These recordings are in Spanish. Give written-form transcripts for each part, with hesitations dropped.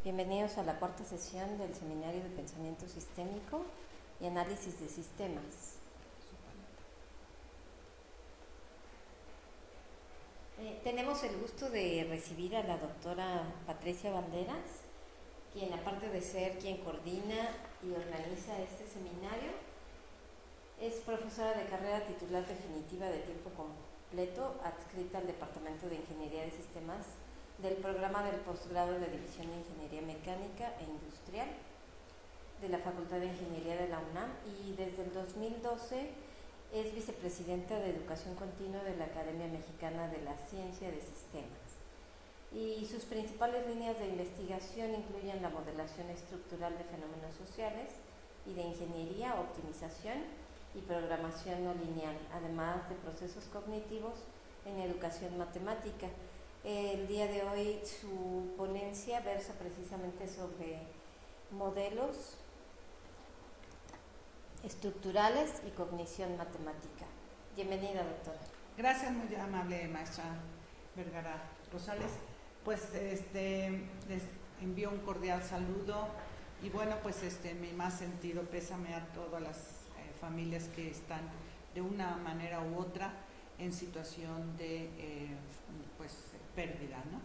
Bienvenidos a la cuarta sesión del Seminario de Pensamiento Sistémico y Análisis de Sistemas. Tenemos el gusto de recibir a la doctora Patricia Banderas, quien aparte de ser quien coordina y organiza este seminario, es profesora de carrera titular definitiva de tiempo completo, adscrita al Departamento de Ingeniería de Sistemas del programa del posgrado de División de Ingeniería Mecánica e Industrial de la Facultad de Ingeniería de la UNAM, y desde el 2012 es vicepresidenta de Educación Continua de la Academia Mexicana de la Ciencia de Sistemas. Y sus principales líneas de investigación incluyen la modelación estructural de fenómenos sociales y de ingeniería, optimización y programación no lineal, además de procesos cognitivos en educación matemática. El día de hoy su ponencia versa precisamente sobre modelos estructurales y cognición matemática. Bienvenida, doctora. Gracias, muy amable maestra Vergara Rosales. Pues les envío un cordial saludo y bueno, pues mi más sentido pésame a todas las familias que están de una manera u otra en situación de pérdida, ¿no?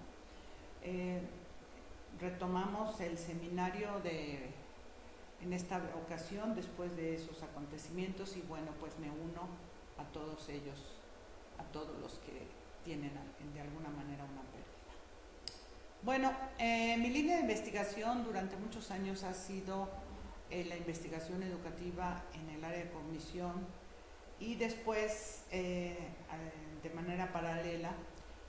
Retomamos el seminario en esta ocasión después de esos acontecimientos y bueno, pues me uno a todos ellos, a todos los que tienen de alguna manera una pérdida. Bueno, mi línea de investigación durante muchos años ha sido la investigación educativa en el área de cognición y después de manera paralela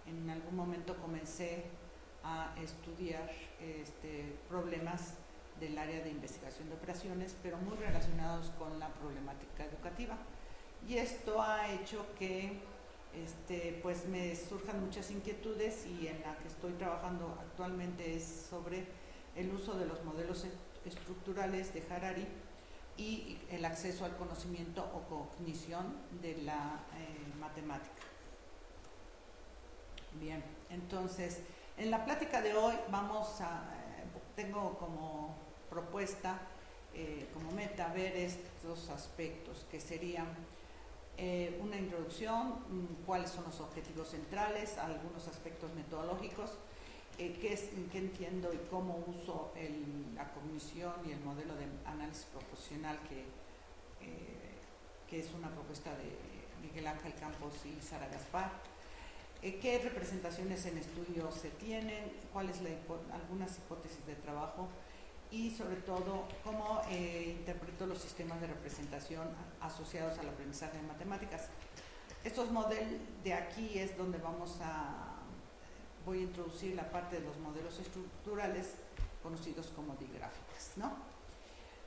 en algún momento comencé a estudiar problemas del área de investigación de operaciones, pero muy relacionados con la problemática educativa. Y esto ha hecho que pues me surjan muchas inquietudes, y en la que estoy trabajando actualmente es sobre el uso de los modelos estructurales de Harari y el acceso al conocimiento o cognición de la matemática. Bien, entonces en la plática de hoy tengo como propuesta, como meta, ver estos aspectos que serían una introducción, cuáles son los objetivos centrales, algunos aspectos metodológicos, qué entiendo y cómo uso la cognición y el modelo de análisis proposicional que es una propuesta de Miguel Ángel Campos y Sara Gaspar. ¿Qué representaciones en estudio se tienen? ¿Cuáles algunas hipótesis de trabajo? Y sobre todo, ¿cómo interpreto los sistemas de representación asociados al aprendizaje de matemáticas? Estos modelos de aquí es donde voy a introducir la parte de los modelos estructurales conocidos como digráficas, ¿no?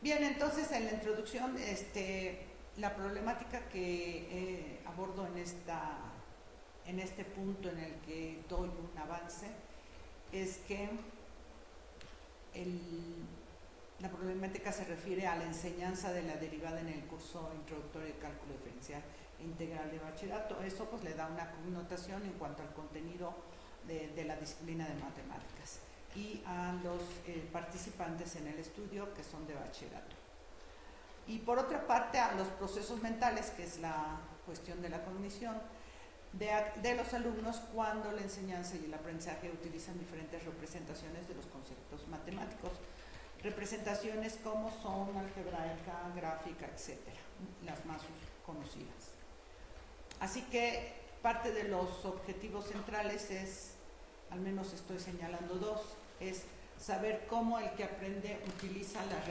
Bien, entonces en la introducción, la problemática que abordo en este punto en el que doy un avance es que la problemática se refiere a la enseñanza de la derivada en el curso introductorio de cálculo diferencial e integral de bachillerato. Eso pues le da una connotación en cuanto al contenido de la disciplina de matemáticas y a los participantes en el estudio que son de bachillerato. Y por otra parte a los procesos mentales, que es la cuestión de la cognición de los alumnos cuando la enseñanza y el aprendizaje utilizan diferentes representaciones de los conceptos matemáticos. Representaciones como son algebraica, gráfica, etcétera, las más conocidas. Así que parte de los objetivos centrales es, al menos estoy señalando dos, es saber cómo el que aprende utiliza las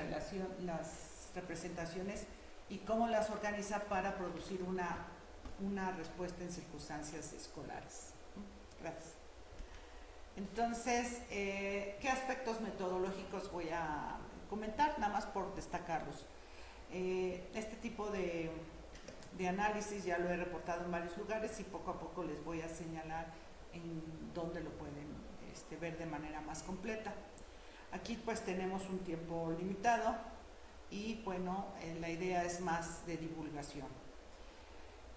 representaciones y cómo las organiza para producir una respuesta en circunstancias escolares. Gracias. Entonces, ¿qué aspectos metodológicos voy a comentar? Nada más por destacarlos. Este tipo de análisis ya lo he reportado en varios lugares y poco a poco les voy a señalar en dónde lo pueden ver de manera más completa. Aquí pues tenemos un tiempo limitado y bueno, la idea es más de divulgación.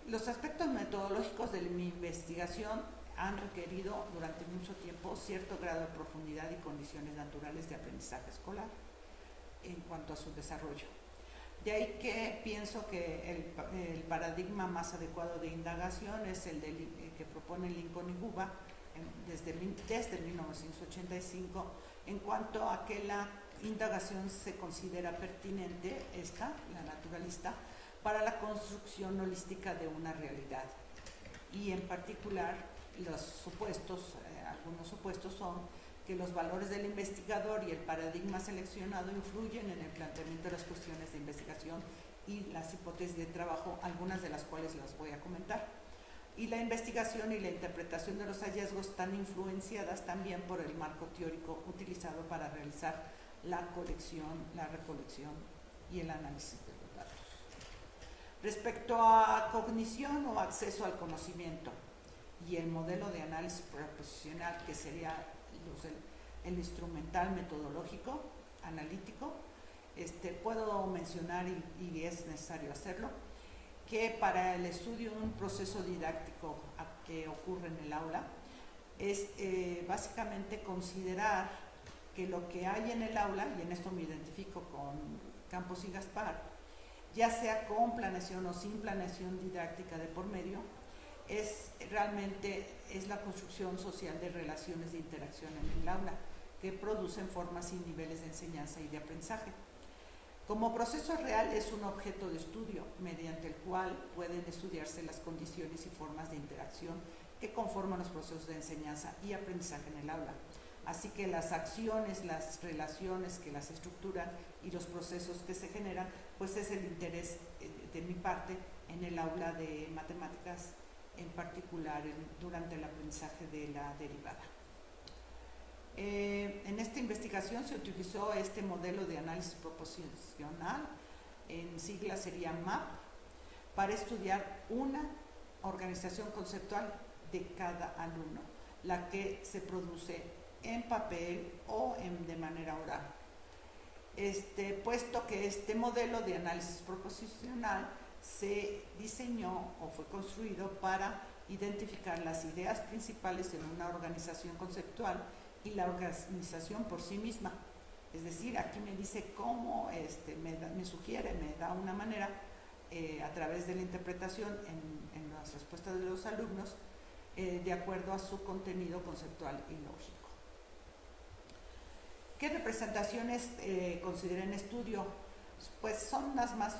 Los aspectos metodológicos de mi investigación han requerido durante mucho tiempo cierto grado de profundidad y condiciones naturales de aprendizaje escolar en cuanto a su desarrollo. De ahí que pienso que el paradigma más adecuado de indagación es el que propone Lincoln y Guba desde 1985, en cuanto a que la indagación se considera pertinente, la naturalista, para la construcción holística de una realidad. Y en particular, los supuestos, algunos supuestos son que los valores del investigador y el paradigma seleccionado influyen en el planteamiento de las cuestiones de investigación y las hipótesis de trabajo, algunas de las cuales las voy a comentar. Y la investigación y la interpretación de los hallazgos están influenciadas también por el marco teórico utilizado para realizar la colección, la recolección y el análisis de los datos. Respecto a cognición o acceso al conocimiento y el modelo de análisis proposicional, que sería el instrumental metodológico, analítico, puedo mencionar, y es necesario hacerlo, que para el estudio de un proceso didáctico que ocurre en el aula, es básicamente considerar que lo que hay en el aula, y en esto me identifico con Campos y Gaspar, ya sea con planeación o sin planeación didáctica de por medio, realmente es la construcción social de relaciones de interacción en el aula que producen formas y niveles de enseñanza y de aprendizaje. Como proceso real es un objeto de estudio mediante el cual pueden estudiarse las condiciones y formas de interacción que conforman los procesos de enseñanza y aprendizaje en el aula. Así que las acciones, las relaciones que las estructuran y los procesos que se generan, pues es el interés de mi parte en el aula de matemáticas, en particular durante el aprendizaje de la derivada. En esta investigación se utilizó este modelo de análisis proposicional, en sigla sería MAP, para estudiar una organización conceptual de cada alumno, la que se produce en papel o de manera oral. Puesto que este modelo de análisis proposicional se diseñó o fue construido para identificar las ideas principales en una organización conceptual y la organización por sí misma. Es decir, aquí me dice cómo, me sugiere, me da una manera a través de la interpretación en las respuestas de los alumnos de acuerdo a su contenido conceptual y lógico. ¿Qué representaciones consideré en estudio? Pues son las más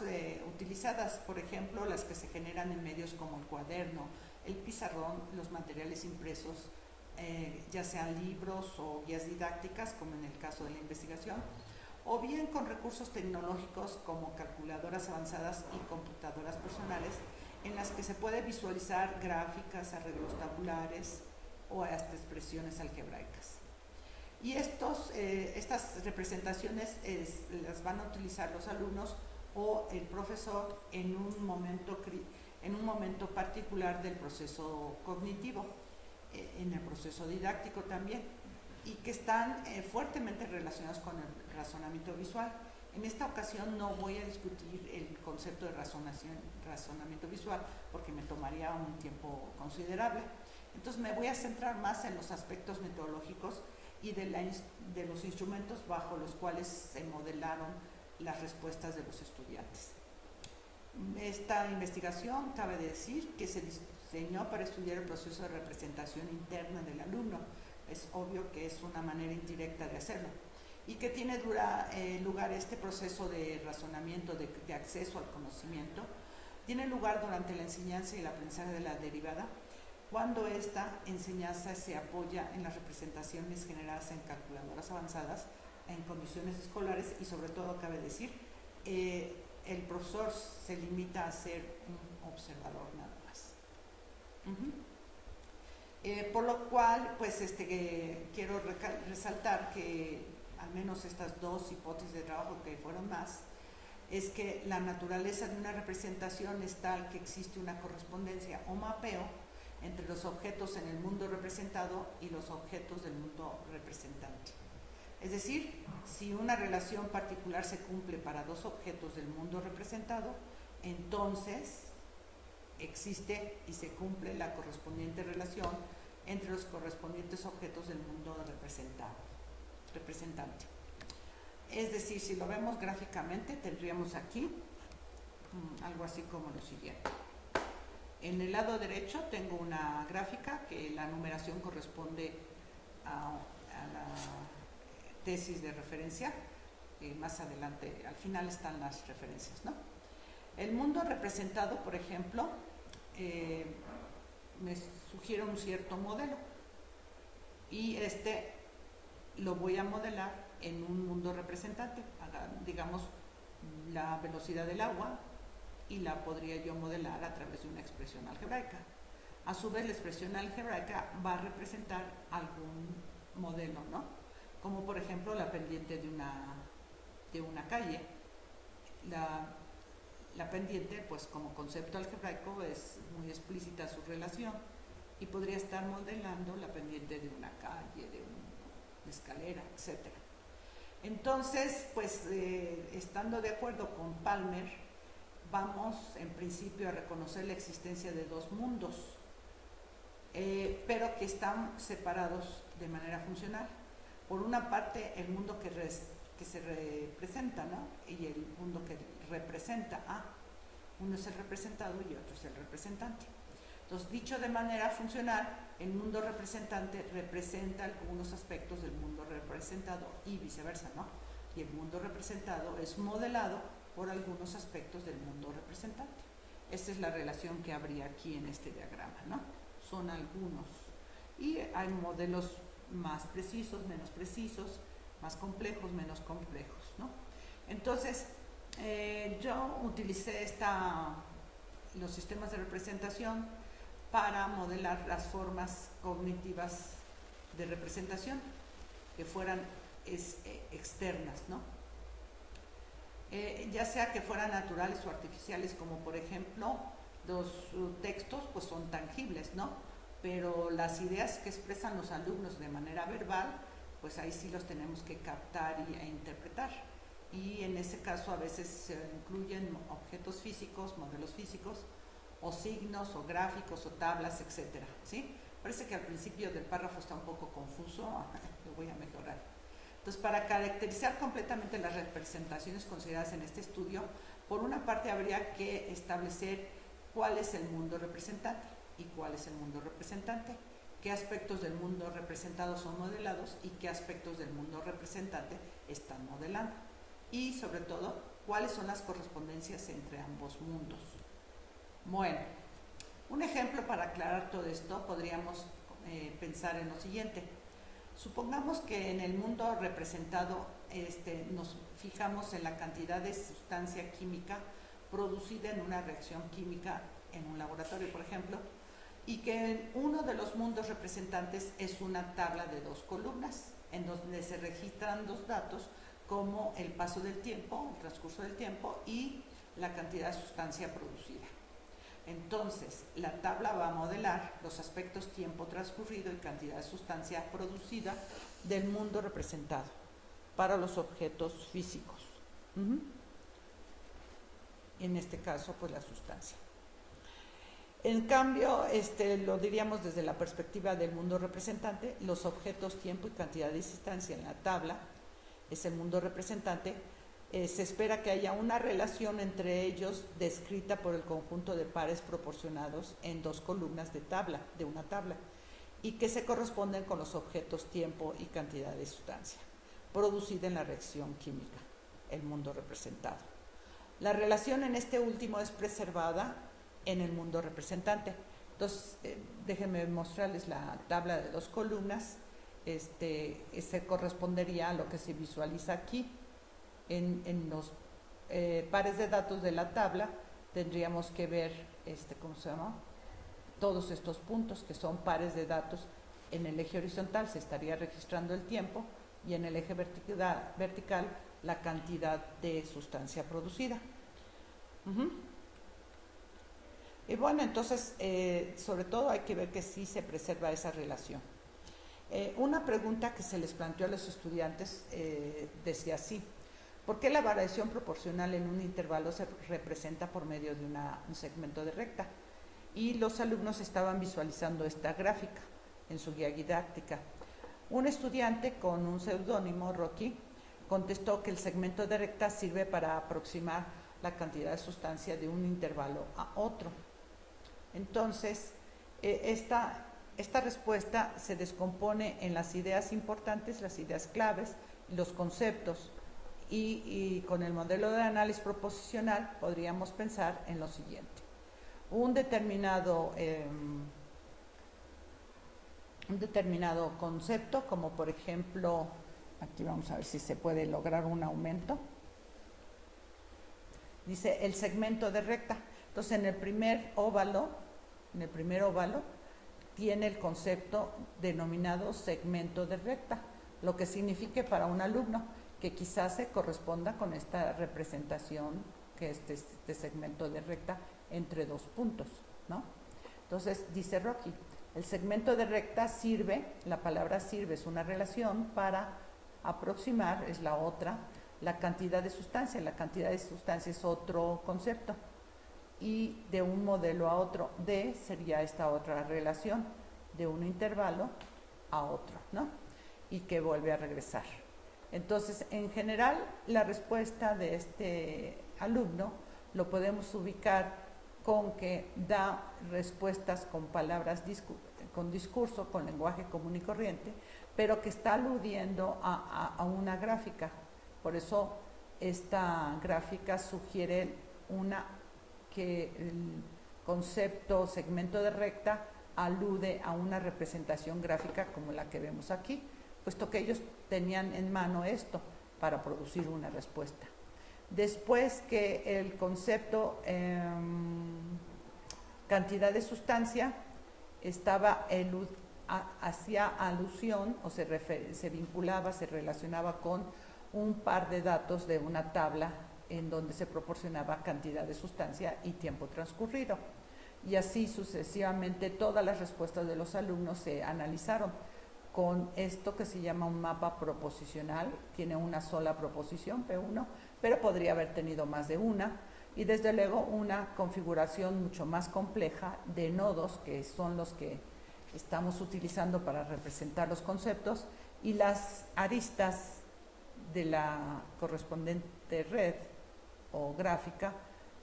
utilizadas, por ejemplo, las que se generan en medios como el cuaderno, el pizarrón, los materiales impresos, ya sean libros o guías didácticas, como en el caso de la investigación, o bien con recursos tecnológicos como calculadoras avanzadas y computadoras personales, en las que se puede visualizar gráficas, arreglos tabulares o hasta expresiones algebraicas. Y estas representaciones las van a utilizar los alumnos o el profesor en un momento particular del proceso cognitivo, en el proceso didáctico también, y que están fuertemente relacionados con el razonamiento visual. En esta ocasión no voy a discutir el concepto de razonamiento visual porque me tomaría un tiempo considerable. Entonces me voy a centrar más en los aspectos metodológicos y de los instrumentos bajo los cuales se modelaron las respuestas de los estudiantes. Esta investigación, cabe decir, que se diseñó para estudiar el proceso de representación interna del alumno. Es obvio que es una manera indirecta de hacerlo. Y que tiene lugar este proceso de razonamiento, de acceso al conocimiento, tiene lugar durante la enseñanza y el aprendizaje de la derivada, cuando esta enseñanza se apoya en las representaciones generadas en calculadoras avanzadas, en condiciones escolares y sobre todo, cabe decir, el profesor se limita a ser un observador nada más. Por lo cual, pues quiero resaltar que al menos estas dos hipótesis de trabajo que fueron más, es que la naturaleza de una representación es tal que existe una correspondencia o mapeo entre los objetos en el mundo representado y los objetos del mundo representante. Es decir, si una relación particular se cumple para dos objetos del mundo representado, entonces existe y se cumple la correspondiente relación entre los correspondientes objetos del mundo representante. Es decir, si lo vemos gráficamente, tendríamos aquí algo así como lo siguiente. En el lado derecho tengo una gráfica que la numeración corresponde a la tesis de referencia. Más adelante, al final están las referencias, ¿no? El mundo representado, por ejemplo, me sugiere un cierto modelo y lo voy a modelar en un mundo representante, digamos la velocidad del agua, y la podría yo modelar a través de una expresión algebraica. A su vez, la expresión algebraica va a representar algún modelo, ¿no? Como por ejemplo la pendiente de una calle. La pendiente, pues como concepto algebraico, es muy explícita su relación y podría estar modelando la pendiente de una calle, de una escalera, etc. Entonces, pues estando de acuerdo con Palmer, vamos en principio a reconocer la existencia de dos mundos, pero que están separados de manera funcional. Por una parte, el mundo que se representa, ¿no? Y el mundo que representa. Uno es el representado y otro es el representante. Entonces, dicho de manera funcional, el mundo representante representa algunos aspectos del mundo representado y viceversa, ¿no? Y el mundo representado es modelado por algunos aspectos del mundo representante. Esta es la relación que habría aquí en este diagrama, ¿no? Son algunos. Y hay modelos más precisos, menos precisos, más complejos, menos complejos, ¿no? Entonces, yo utilicé los sistemas de representación para modelar las formas cognitivas de representación que fueran externas, ¿no? Ya sea que fueran naturales o artificiales, como por ejemplo los textos, pues son tangibles, ¿no? Pero las ideas que expresan los alumnos de manera verbal, pues ahí sí los tenemos que captar e interpretar. Y en ese caso a veces se incluyen objetos físicos, modelos físicos, o signos, o gráficos, o tablas, etcétera, ¿sí? Parece que al principio del párrafo está un poco confuso, lo voy a mejorar. Entonces, para caracterizar completamente las representaciones consideradas en este estudio, por una parte habría que establecer cuál es el mundo representante y cuál es el mundo representante, qué aspectos del mundo representado son modelados y qué aspectos del mundo representante están modelando, y sobre todo, cuáles son las correspondencias entre ambos mundos. Bueno, un ejemplo para aclarar todo esto, podríamos pensar en lo siguiente. Supongamos que en el mundo representado nos fijamos en la cantidad de sustancia química producida en una reacción química en un laboratorio, por ejemplo, y que uno de los mundos representantes es una tabla de 2 columnas en donde se registran 2 datos como el paso del tiempo, el transcurso del tiempo y la cantidad de sustancia producida. Entonces, la tabla va a modelar los aspectos tiempo transcurrido y cantidad de sustancia producida del mundo representado para los objetos físicos. En este caso, pues la sustancia. En cambio, lo diríamos desde la perspectiva del mundo representante, los objetos tiempo y cantidad de sustancia en la tabla es el mundo representante. Se espera que haya una relación entre ellos descrita por el conjunto de pares proporcionados en 2 columnas de una tabla y que se corresponden con los objetos tiempo y cantidad de sustancia producida en la reacción química, el mundo representado. La relación en este último es preservada en el mundo representante. Entonces, déjenme mostrarles la tabla de 2 columnas. Se correspondería a lo que se visualiza aquí. En los pares de datos de la tabla tendríamos que ver, ¿cómo se llama? Todos estos puntos que son pares de datos. En el eje horizontal se estaría registrando el tiempo y en el eje vertical la cantidad de sustancia producida. Y bueno, entonces, sobre todo hay que ver que sí se preserva esa relación. Una pregunta que se les planteó a los estudiantes decía así: ¿por qué la variación proporcional en un intervalo se representa por medio de un segmento de recta? Y los alumnos estaban visualizando esta gráfica. en su guía didáctica. Un estudiante con un seudónimo, Rocky, contestó que el segmento de recta sirve para aproximar la cantidad de sustancia de un intervalo a otro. Entonces, esta respuesta se descompone en las ideas importantes, las ideas claves, los conceptos, y con el modelo de análisis proposicional podríamos pensar en lo siguiente. Un determinado concepto, como por ejemplo, aquí vamos a ver si se puede lograr un aumento, dice el segmento de recta. Entonces en el primer óvalo tiene el concepto denominado segmento de recta, lo que significa para un alumno que quizás se corresponda con esta representación, que es este segmento de recta entre dos puntos, ¿no? Entonces dice Rocky, el segmento de recta sirve, la palabra sirve es una relación para aproximar, es la otra, la cantidad de sustancia. La cantidad de sustancia es otro concepto, y de un modelo a otro, D sería esta otra relación, de un intervalo a otro, ¿no? Y que vuelve a regresar. Entonces, en general, la respuesta de este alumno lo podemos ubicar con que da respuestas con palabras, con discurso, con lenguaje común y corriente, pero que está aludiendo a una gráfica. Por eso esta gráfica sugiere que el concepto segmento de recta alude a una representación gráfica como la que vemos aquí, puesto que ellos tenían en mano esto para producir una respuesta. Después que el concepto cantidad de sustancia hacía alusión o se vinculaba, se relacionaba con un par de datos de una tabla en donde se proporcionaba cantidad de sustancia y tiempo transcurrido. Y así sucesivamente todas las respuestas de los alumnos se analizaron con esto que se llama un mapa proposicional. Tiene una sola proposición, P1, pero podría haber tenido más de una, y desde luego una configuración mucho más compleja de nodos, que son los que estamos utilizando para representar los conceptos, y las aristas de la correspondiente red o gráfica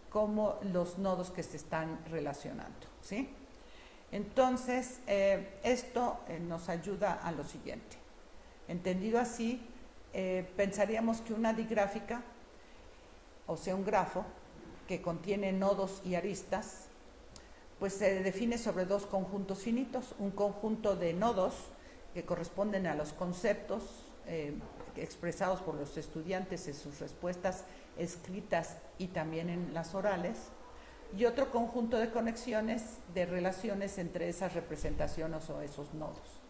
como los nodos que se están relacionando, ¿sí? Entonces, esto nos ayuda a lo siguiente. Entendido así, pensaríamos que una digráfica, o sea, un grafo que contiene nodos y aristas, pues se define sobre dos conjuntos finitos: un conjunto de nodos que corresponden a los conceptos expresados por los estudiantes en sus respuestas escritas y también en las orales, y otro conjunto de conexiones, de relaciones entre esas representaciones o esos nodos.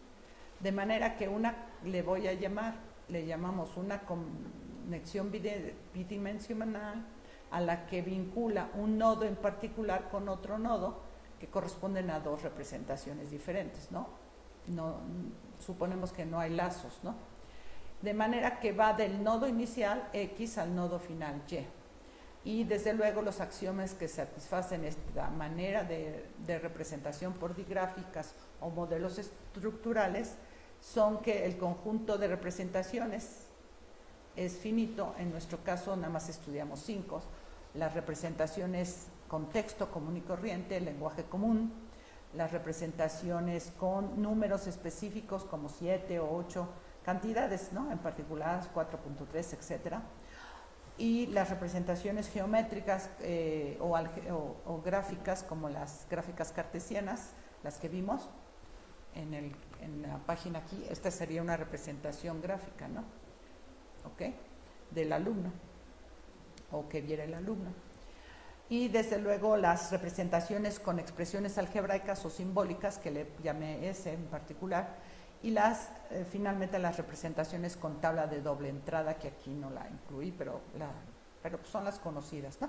De manera que una le llamamos una conexión bidimensional, a la que vincula un nodo en particular con otro nodo que corresponden a dos representaciones diferentes, ¿no? Suponemos que no hay lazos, ¿no? De manera que va del nodo inicial X al nodo final Y. Y desde luego los axiomas que satisfacen esta manera de representación por digráficas o modelos estructurales son que el conjunto de representaciones es finito. En nuestro caso nada más estudiamos 5, las representaciones con texto común y corriente, lenguaje común, las representaciones con números específicos como 7 o 8 cantidades, ¿no? En particular 4.3, etcétera, y las representaciones geométricas o gráficas, como las gráficas cartesianas, las que vimos en la página aquí. Esta sería una representación gráfica, ¿no? ¿Ok? Del alumno, o que viera el alumno. Y desde luego las representaciones con expresiones algebraicas o simbólicas, que le llamé S en particular, y finalmente las representaciones con tabla de doble entrada, que aquí no la incluí, pero son las conocidas, ¿no?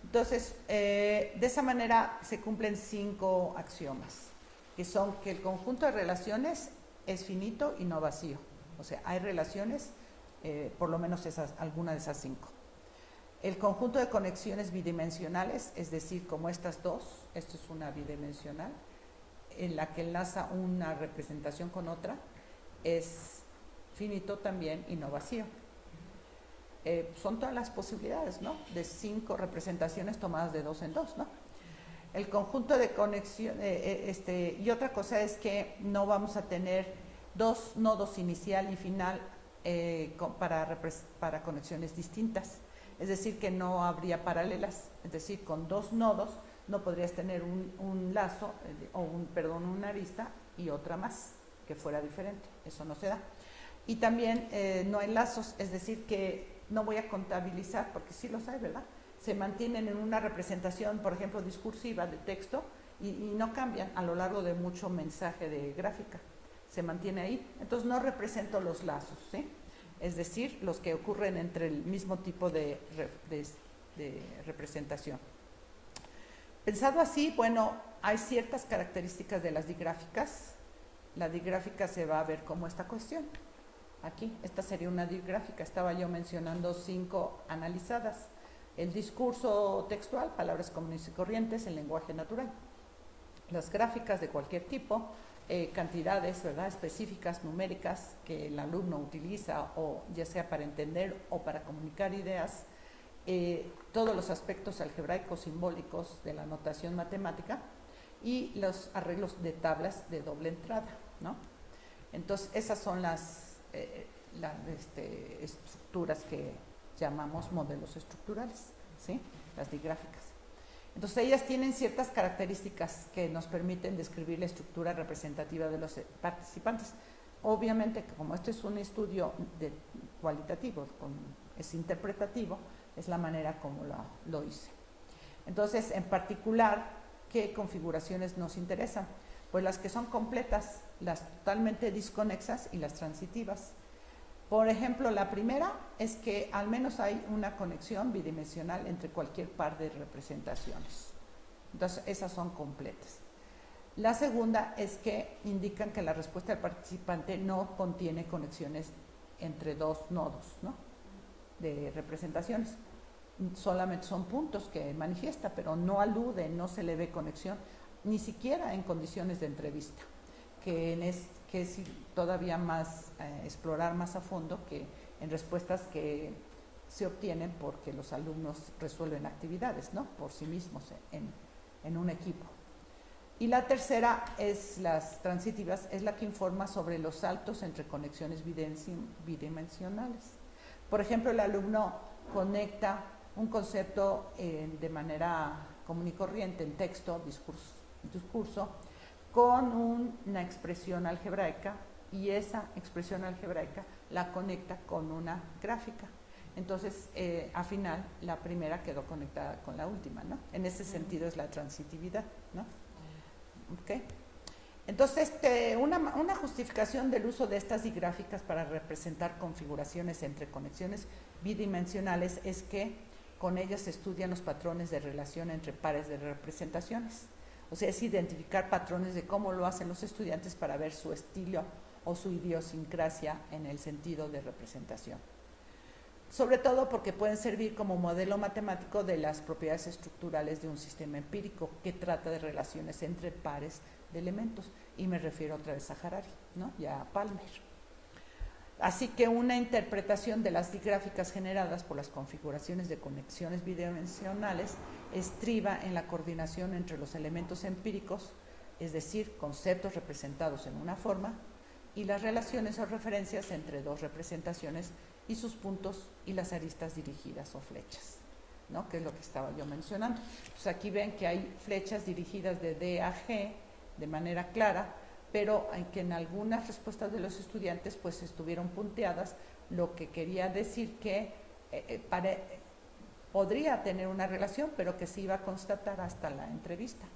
Entonces, de esa manera se cumplen 5 axiomas, que son que el conjunto de relaciones es finito y no vacío. O sea, hay relaciones, por lo menos alguna de esas 5. El conjunto de conexiones bidimensionales, es decir, como estas dos, esto es una bidimensional, en la que enlaza una representación con otra, es finito también y no vacío. Son todas las posibilidades, ¿no? De 5 representaciones tomadas de 2 en 2, ¿no? El conjunto de conexión, y otra cosa es que no vamos a tener 2 nodos inicial y final para conexiones distintas. Es decir, que no habría paralelas. Es decir, con 2 nodos no podrías tener un lazo, una arista y otra más, que fuera diferente. Eso no se da. Y también no hay lazos, es decir, que no voy a contabilizar, porque sí los hay, ¿verdad? Se mantienen en una representación, por ejemplo, discursiva de texto y no cambian a lo largo de mucho mensaje de gráfica. Se mantiene ahí. Entonces no represento los lazos, ¿sí? Es decir, los que ocurren entre el mismo tipo de representación. Pensado así, bueno, hay ciertas características de las digráficas. La digráfica se va a ver como esta cuestión. Aquí, esta sería una digráfica. Estaba yo mencionando 5 analizadas. El discurso textual, palabras comunes y corrientes, el lenguaje natural. Las gráficas de cualquier tipo, cantidades, ¿verdad?, específicas, numéricas, que el alumno utiliza, o ya sea para entender o para comunicar ideas, todos los aspectos algebraicos, simbólicos de la notación matemática, y los arreglos de tablas de doble entrada, ¿no? Entonces, esas son las estructuras que llamamos modelos estructurales, ¿sí? Las digráficas. Entonces, ellas tienen ciertas características que nos permiten describir la estructura representativa de los participantes. Obviamente, como esto es un estudio cualitativo, es interpretativo, es la manera como lo hice. Entonces, en particular, ¿qué configuraciones nos interesan? Pues las que son completas, las totalmente disconexas y las transitivas. Por ejemplo, la primera es que al menos hay una conexión bidimensional entre cualquier par de representaciones. Entonces, esas son completas. La segunda es que indican que la respuesta del participante no contiene conexiones entre 2 nodos, ¿no?, de representaciones. Solamente son puntos que manifiesta, pero no alude, no se le ve conexión, ni siquiera en condiciones de entrevista, que es todavía más explorar más a fondo que en respuestas que se obtienen porque los alumnos resuelven actividades, ¿no?, por sí mismos en un equipo. Y la tercera es las transitivas, es la que informa sobre los saltos entre conexiones bidimensionales. Por ejemplo, el alumno conecta un concepto de manera común y corriente en texto, discurso, con una expresión algebraica, y esa expresión algebraica la conecta con una gráfica. Entonces, al final, la primera quedó conectada con la última, ¿no? En ese sentido es la transitividad, ¿no? ¿Okay? Entonces, una justificación del uso de estas digráficas para representar configuraciones entre conexiones bidimensionales es que con ellas se estudian los patrones de relación entre pares de representaciones. O sea, es identificar patrones de cómo lo hacen los estudiantes para ver su estilo o su idiosincrasia en el sentido de representación. Sobre todo porque pueden servir como modelo matemático de las propiedades estructurales de un sistema empírico que trata de relaciones entre pares de elementos. Y me refiero otra vez a Harari, ¿no?, y a Palmer. Así que una interpretación de las digráficas generadas por las configuraciones de conexiones bidimensionales estriba en la coordinación entre los elementos empíricos, es decir, conceptos representados en una forma, y las relaciones o referencias entre 2 representaciones y sus puntos y las aristas dirigidas o flechas, ¿no?, que es lo que estaba yo mencionando. Pues aquí ven que hay flechas dirigidas de D a G de manera clara, pero que en algunas respuestas de los estudiantes pues estuvieron punteadas, lo que quería decir que podría tener una relación, pero que se iba a constatar hasta la entrevista.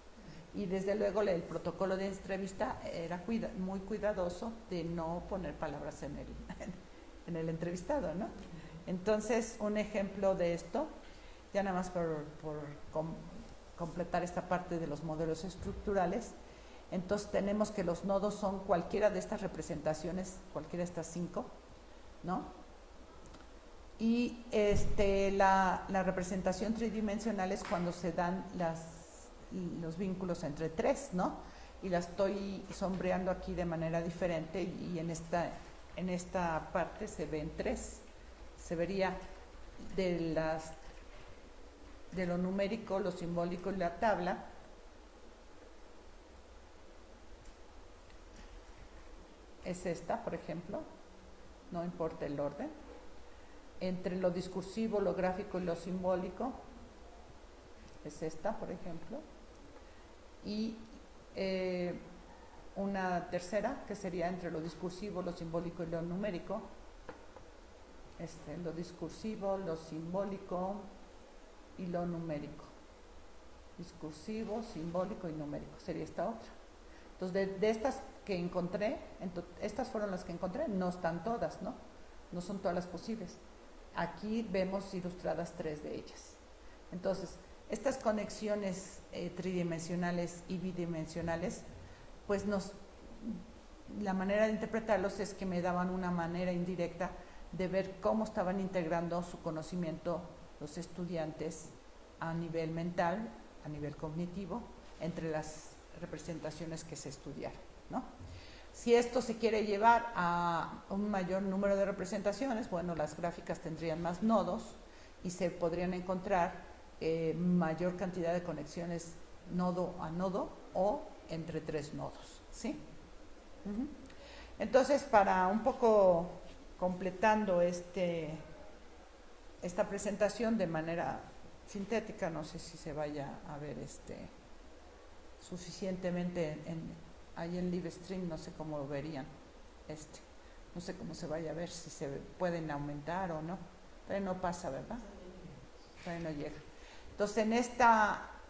Y desde luego el protocolo de entrevista era muy cuidadoso de no poner palabras en el entrevistado, ¿no? Entonces, un ejemplo de esto, ya nada más por completar esta parte de los modelos estructurales. Entonces tenemos que los nodos son cualquiera de estas representaciones, cualquiera de estas 5, ¿no? Y la representación tridimensional es cuando se dan los vínculos entre 3, ¿no? y la estoy sombreando aquí de manera diferente, y en esta parte se ven tres. Se vería de lo numérico, lo simbólico y la tabla. Es esta, por ejemplo, no importa el orden. Entre lo discursivo, lo gráfico y lo simbólico es esta, por ejemplo. Y una tercera, que sería entre lo discursivo, lo simbólico y lo numérico. Lo discursivo, lo simbólico y lo numérico. Discursivo, simbólico y numérico sería esta otra. Entonces, de estas que encontré, estas fueron las que encontré, no están todas, ¿no? No son todas las posibles. Aquí vemos ilustradas tres de ellas. Entonces, estas conexiones tridimensionales y bidimensionales, pues la manera de interpretarlos es que me daban una manera indirecta de ver cómo estaban integrando su conocimiento los estudiantes a nivel mental, a nivel cognitivo, entre las representaciones que se estudiaron, ¿no? Si esto se quiere llevar a un mayor número de representaciones, bueno, las gráficas tendrían más nodos y se podrían encontrar mayor cantidad de conexiones nodo a nodo o entre tres nodos, ¿sí? Entonces, para un poco completando esta presentación de manera sintética, no sé si se vaya a ver suficientemente ahí en live stream, no sé cómo lo verían, no sé cómo se vaya a ver, si se pueden aumentar o no. Todavía no pasa, ¿verdad? Todavía no llega. Entonces,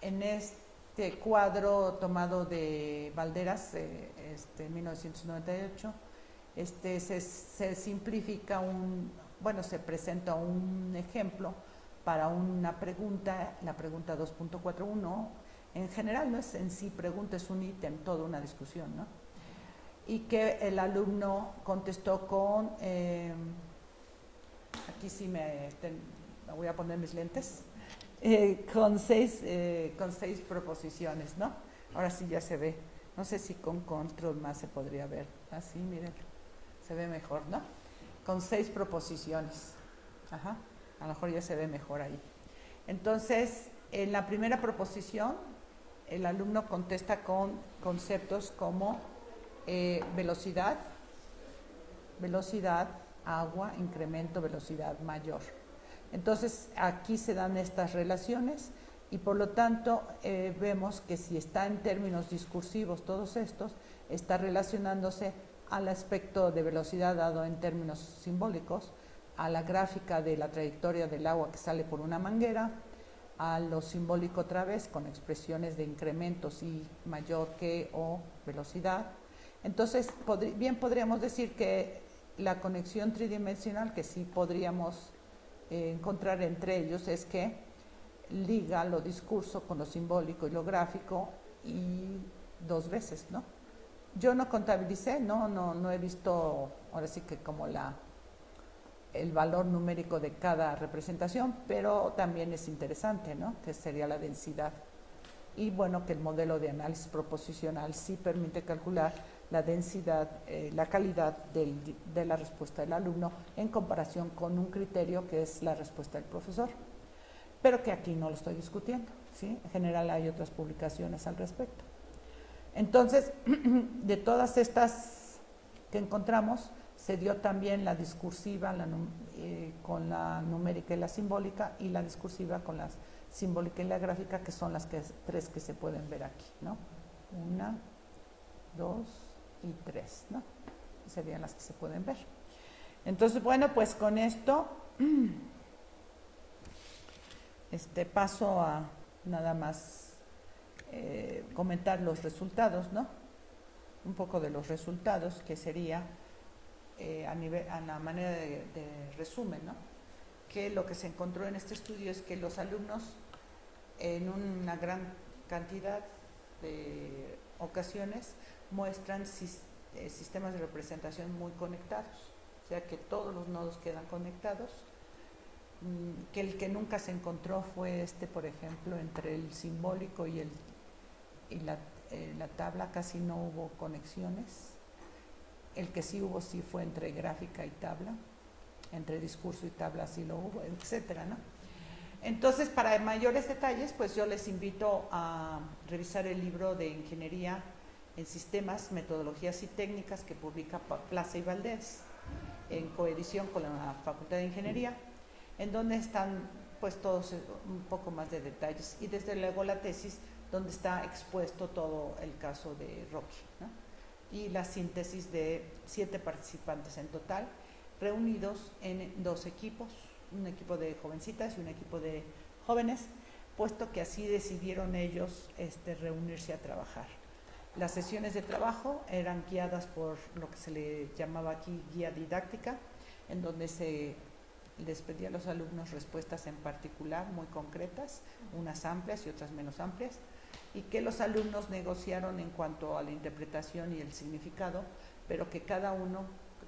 en este cuadro tomado de Valderas, en 1998, se simplifica se presenta un ejemplo para una pregunta, la pregunta 2.41. En general no es en sí pregunta, es un ítem, toda una discusión, ¿no? Y que el alumno contestó con, aquí sí me voy a poner mis lentes, con seis proposiciones, ¿no? Ahora sí ya se ve, no sé si con control más se podría ver, así miren, se ve mejor, ¿no? Con 6 proposiciones, a lo mejor ya se ve mejor ahí. Entonces, en la primera proposición, el alumno contesta con conceptos como velocidad, agua, incremento, velocidad mayor. Entonces, aquí se dan estas relaciones y por lo tanto vemos que si está en términos discursivos todos estos, está relacionándose al aspecto de velocidad dado en términos simbólicos, a la gráfica de la trayectoria del agua que sale por una manguera, a lo simbólico otra vez con expresiones de incrementos y mayor que o velocidad. Entonces, bien podríamos decir que la conexión tridimensional que sí podríamos encontrar entre ellos es que liga lo discurso con lo simbólico y lo gráfico y 2 veces, ¿no? Yo no contabilicé, no he visto ahora sí que como el valor numérico de cada representación, pero también es interesante, ¿no? Que sería la densidad. Y bueno, que el modelo de análisis proposicional sí permite calcular la densidad, la calidad de la respuesta del alumno en comparación con un criterio que es la respuesta del profesor, pero que aquí no lo estoy discutiendo, ¿sí? En general hay otras publicaciones al respecto. Entonces, de todas estas que encontramos, se dio también la discursiva con la numérica y la simbólica, y la discursiva con la simbólica y la gráfica, que son las tres que se pueden ver aquí, ¿no? 1, 2 y 3, ¿no? Serían las que se pueden ver. Entonces, bueno, pues con esto paso a nada más comentar los resultados, ¿no? Un poco de los resultados, que sería a la manera de resumen, ¿no? Que lo que se encontró en este estudio es que los alumnos en una gran cantidad de ocasiones muestran sistemas de representación muy conectados, o sea que todos los nodos quedan conectados, que el que nunca se encontró fue por ejemplo, entre el simbólico y la tabla casi no hubo conexiones. El que sí hubo sí fue entre gráfica y tabla, entre discurso y tabla sí lo hubo, etcétera, ¿no? Entonces, para mayores detalles, pues yo les invito a revisar el libro de Ingeniería en Sistemas, Metodologías y Técnicas que publica Plaza y Valdés en coedición con la Facultad de Ingeniería, en donde están pues todos un poco más de detalles, y desde luego la tesis donde está expuesto todo el caso de Rocky, ¿no? Y la síntesis de 7 participantes en total, reunidos en 2 equipos, un equipo de jovencitas y un equipo de jóvenes, puesto que así decidieron ellos reunirse a trabajar. Las sesiones de trabajo eran guiadas por lo que se le llamaba aquí guía didáctica, en donde se les pedía a los alumnos respuestas en particular, muy concretas, unas amplias y otras menos amplias, y que los alumnos negociaron en cuanto a la interpretación y el significado, pero que cada uno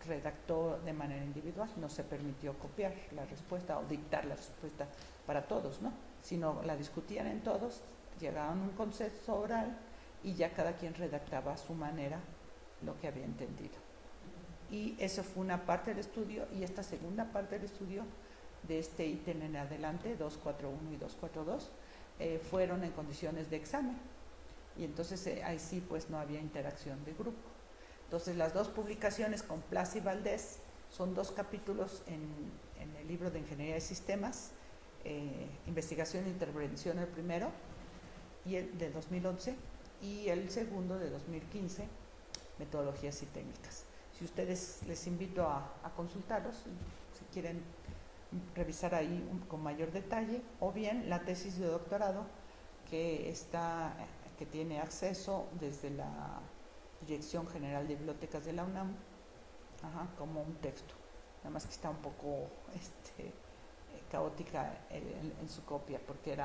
redactó de manera individual, no se permitió copiar la respuesta o dictar la respuesta para todos, ¿no? Sino la discutían en todos, llegaban a un consenso oral y ya cada quien redactaba a su manera lo que había entendido. Y eso fue una parte del estudio, y esta segunda parte del estudio de este ítem en adelante, 241 y 242, fueron en condiciones de examen, y entonces ahí sí pues no había interacción de grupo. Entonces las 2 publicaciones con Plaza y Valdés son 2 capítulos en el libro de Ingeniería de Sistemas, Investigación e Intervención el primero, y el de 2011, y el segundo de 2015, Metodologías y Técnicas. Si ustedes, les invito a consultarlos, si quieren revisar ahí con mayor detalle, o bien la tesis de doctorado que tiene acceso desde la Dirección General de Bibliotecas de la UNAM, como un texto, nada más que está un poco caótica en su copia, porque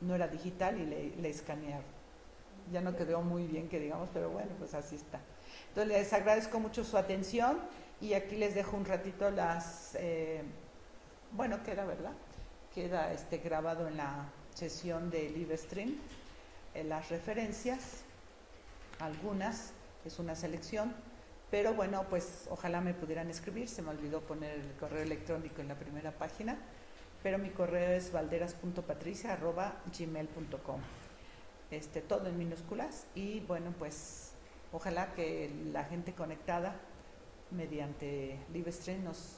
no era digital y le escanearon. Ya no quedó muy bien que digamos, pero bueno, pues así está. Entonces les agradezco mucho su atención, y aquí les dejo un ratito queda, ¿verdad? Queda grabado en la sesión de Livestream las referencias, algunas, es una selección, pero bueno, pues ojalá me pudieran escribir. Se me olvidó poner el correo electrónico en la primera página, pero mi correo es valderas.patricia@gmail.com, todo en minúsculas. Y bueno, pues ojalá que la gente conectada mediante Livestream nos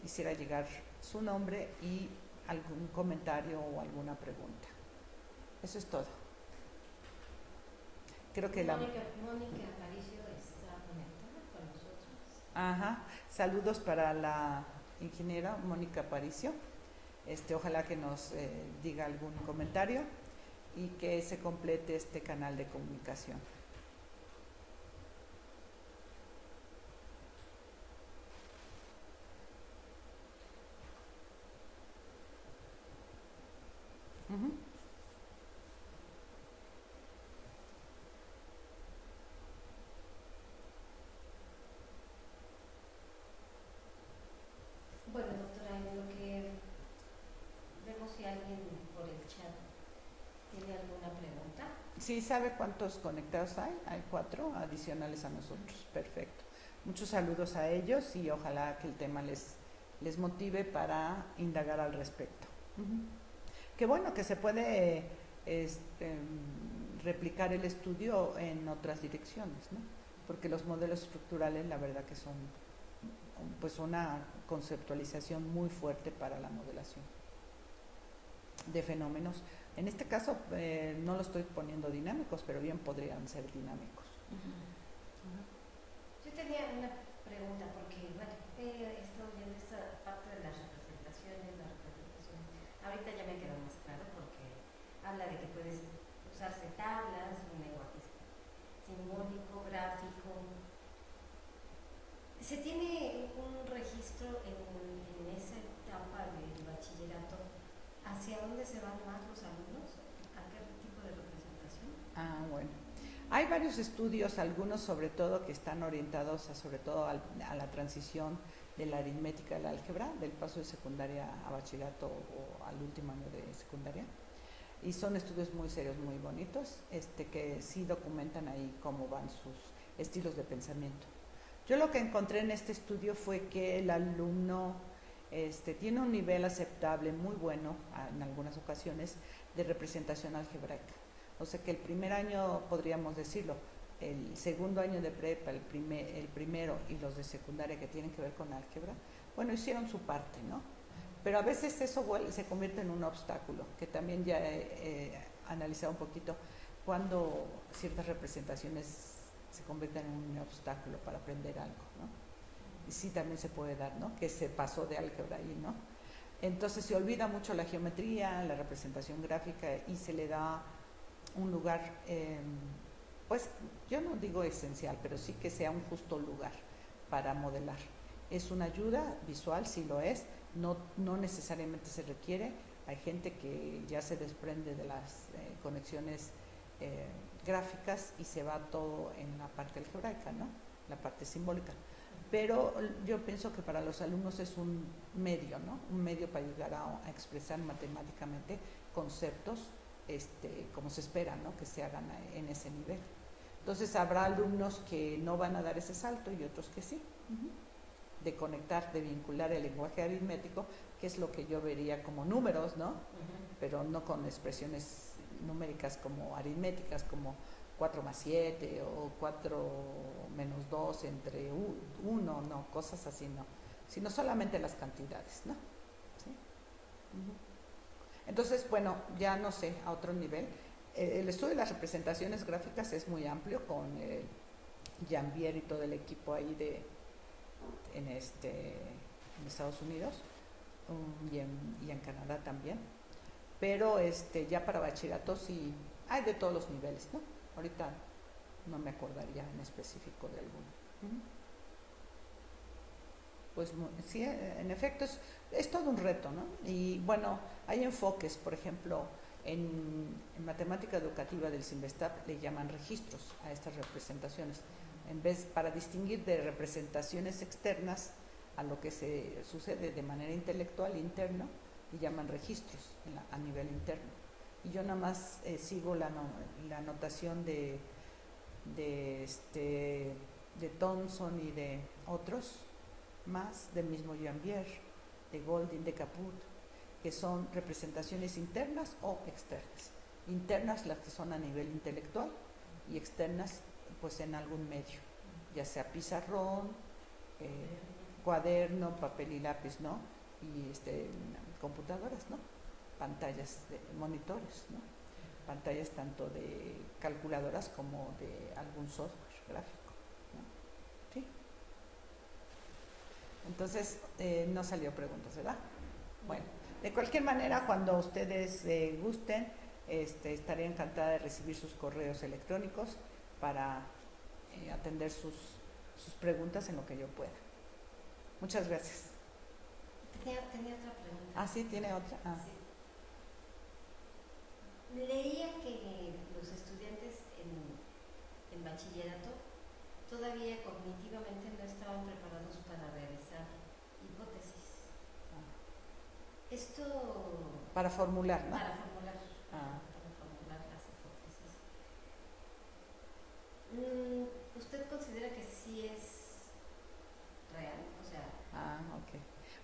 hiciera llegar su nombre y algún comentario o alguna pregunta. Eso es todo. Creo que Mónica Aparicio está conectada con nosotros. Saludos para la ingeniera Mónica Aparicio. Ojalá que nos diga algún comentario y que se complete este canal de comunicación. Bueno, doctora, en lo que vemos si alguien por el chat tiene alguna pregunta. Sí, ¿sabe cuántos conectados hay? Hay 4 adicionales a nosotros. Perfecto. Muchos saludos a ellos, y ojalá que el tema les motive para indagar al respecto. Qué bueno que se puede replicar el estudio en otras direcciones, ¿no? Porque los modelos estructurales, la verdad que son pues una conceptualización muy fuerte para la modelación de fenómenos. En este caso no lo estoy poniendo dinámicos, pero bien podrían ser dinámicos. Yo tenía una pregunta, porque bueno, he estado viendo esta parte de las representaciones. Ahorita ya me quedó más claro, porque habla de que puedes usarse tablas, un lenguaje simbólico, gráfico. ¿Se tiene un registro en esa etapa del bachillerato hacia dónde se van más los alumnos? ¿A qué tipo de representación? Bueno. Hay varios estudios, algunos sobre todo que están orientados sobre todo a la transición de la aritmética del álgebra, del paso de secundaria a bachillerato o al último año de secundaria. y son estudios muy serios, muy bonitos, que sí documentan ahí cómo van sus estilos de pensamiento. Yo lo que encontré en este estudio fue que el alumno tiene un nivel aceptable, muy bueno, en algunas ocasiones, de representación algebraica. O sea que el primer año, podríamos decirlo, el segundo año de prepa, el primero y los de secundaria que tienen que ver con álgebra, bueno, hicieron su parte, ¿no? Pero a veces eso se convierte en un obstáculo, que también ya he analizado un poquito cuando ciertas representaciones se convierten en un obstáculo para aprender algo, ¿no? Y sí también se puede dar, ¿no? Que se pasó de álgebra ahí, ¿no? Entonces se olvida mucho la geometría, la representación gráfica y se le da un lugar, pues yo no digo esencial, pero sí que sea un justo lugar para modelar. Es una ayuda visual, sí lo es, no necesariamente se requiere. Hay gente que ya se desprende de las conexiones gráficas y se va todo en la parte algebraica, ¿no? La parte simbólica. Pero yo pienso que para los alumnos es un medio, ¿no? Un medio para llegar a expresar matemáticamente conceptos como se espera, ¿no? Que se hagan en ese nivel. Entonces habrá alumnos que no van a dar ese salto y otros que sí. De conectar, de vincular el lenguaje aritmético, que es lo que yo vería como números, ¿no? Pero no con expresiones numéricas como aritméticas, como 4 más 7 o 4 menos 2 entre 1, no, cosas así, no, sino solamente las cantidades, ¿no? ¿Sí? Entonces, bueno, ya no sé, a otro nivel, el estudio de las representaciones gráficas es muy amplio, con Jambier y todo el equipo ahí en Estados Unidos y en Canadá también, pero ya para bachillerato sí hay de todos los niveles, ¿no? Ahorita no me acordaría en específico de alguno. Pues sí, en efecto es todo un reto, ¿no? Y bueno, hay enfoques, por ejemplo, en matemática educativa del CIMBESTAB le llaman registros a estas representaciones, en vez para distinguir de representaciones externas a lo que se sucede de manera intelectual interno, y llaman registros a nivel interno. Y yo nada más sigo la notación de Thomson y de otros más, del mismo Jambier, de Golding, de Caput, que son representaciones internas o externas. Internas las que son a nivel intelectual y externas pues en algún medio, ya sea pizarrón, cuaderno, papel y lápiz, ¿no? Y computadoras, ¿no? Pantallas de monitores, ¿no? Pantallas tanto de calculadoras como de algún software gráfico, ¿no? ¿Sí? Entonces, no salió preguntas, ¿verdad? Bueno, de cualquier manera, cuando ustedes gusten, estaré encantada de recibir sus correos electrónicos para atender sus preguntas en lo que yo pueda. Muchas gracias. Tenía otra pregunta. Ah, sí, tiene otra. Ah. Sí. Leía que los estudiantes en bachillerato todavía cognitivamente no estaban preparados para realizar hipótesis. Esto... Para formular, ¿no? Para formular. Para formular las hipótesis. ¿Usted considera que sí es real? O sea... Ok.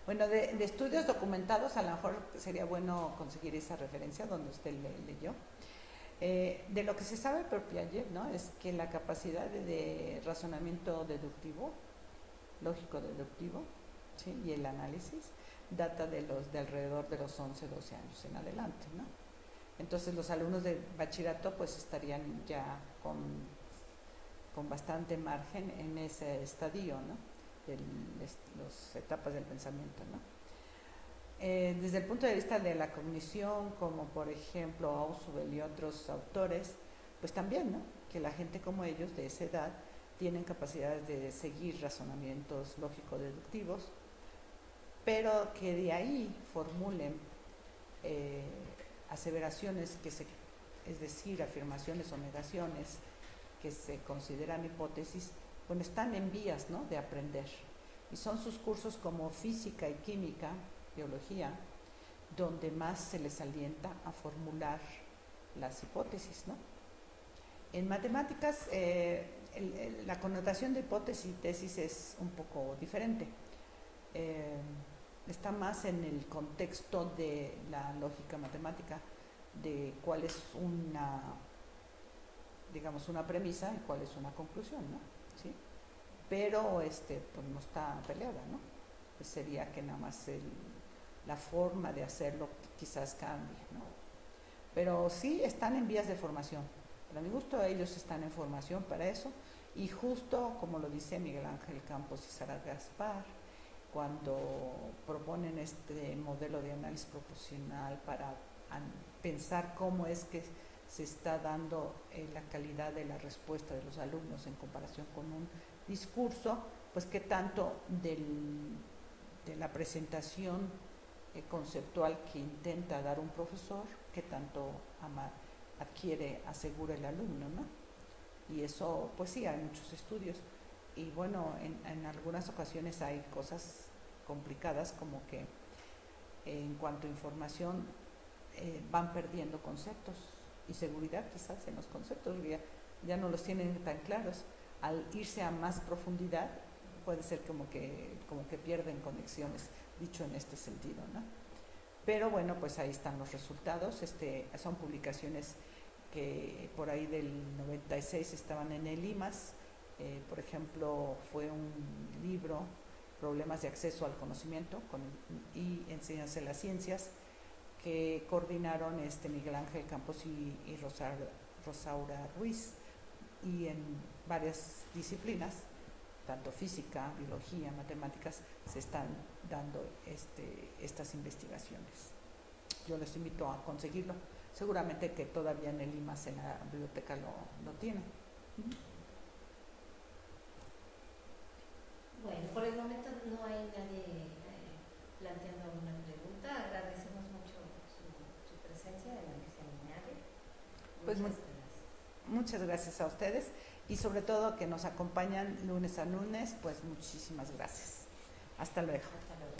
Bueno, de estudios documentados, a lo mejor sería bueno conseguir esa referencia donde usted leyó. De lo que se sabe por Piaget, ¿no? Es que la capacidad de razonamiento deductivo, lógico deductivo, ¿sí? Y el análisis data de alrededor de los 11, 12 años en adelante, ¿no? Entonces los alumnos de bachillerato pues estarían ya con bastante margen en ese estadio, ¿no? De las etapas del pensamiento, ¿no? Desde el punto de vista de la cognición, como por ejemplo Ausubel y otros autores, pues también, ¿no? Que la gente como ellos de esa edad tienen capacidades de seguir razonamientos lógico-deductivos, pero que de ahí formulen aseveraciones es decir, afirmaciones o negaciones que se consideran hipótesis, bueno, están en vías, ¿no? De aprender. Y son sus cursos como física y química, biología, donde más se les alienta a formular las hipótesis, ¿no? En matemáticas, la connotación de hipótesis y tesis es un poco diferente. Está más en el contexto de la lógica matemática, de cuál es una, digamos, una premisa y cuál es una conclusión, ¿no? ¿Sí? Pero pues no está peleada, ¿no? Pues sería que nada más la forma de hacerlo quizás cambie, ¿no? Pero sí están en vías de formación. Para mi gusto ellos están en formación para eso, y justo como lo dice Miguel Ángel Campos y Sara Gaspar, cuando proponen este modelo de análisis proposicional para pensar cómo es que se está dando la calidad de la respuesta de los alumnos en comparación con un discurso, pues qué tanto de la presentación conceptual que intenta dar un profesor, qué tanto asegura el alumno, ¿no? Y eso, pues sí, hay muchos estudios. Y bueno, en algunas ocasiones hay cosas complicadas, como que en cuanto a información van perdiendo conceptos y seguridad quizás en los conceptos, ya no los tienen tan claros. Al irse a más profundidad puede ser como que pierden conexiones, dicho en este sentido, ¿no? Pero bueno, pues ahí están los resultados. Son publicaciones que por ahí del 96 estaban en el IMAS. Por ejemplo, fue un libro, Problemas de acceso al conocimiento y enseñanza de las ciencias, que coordinaron Miguel Ángel Campos y Rosaura Ruiz, y en varias disciplinas, tanto física, biología, matemáticas, se están dando estas investigaciones. Yo les invito a conseguirlo. Seguramente que todavía en el IMAS, en la biblioteca, lo tiene. Bueno, por el momento no hay nadie planteando alguna pregunta. Agradecemos mucho su presencia en el seminario. Pues muchas gracias a ustedes, y sobre todo que nos acompañan lunes a lunes, pues muchísimas gracias. Hasta luego. Hasta luego.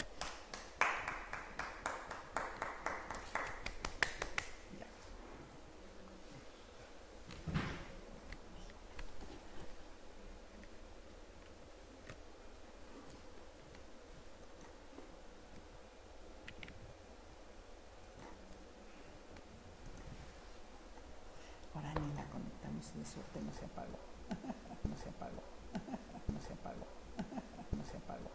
Ahora ni la conectamos, de suerte no se apagó. No se apagó. No se apagó. No se apagó.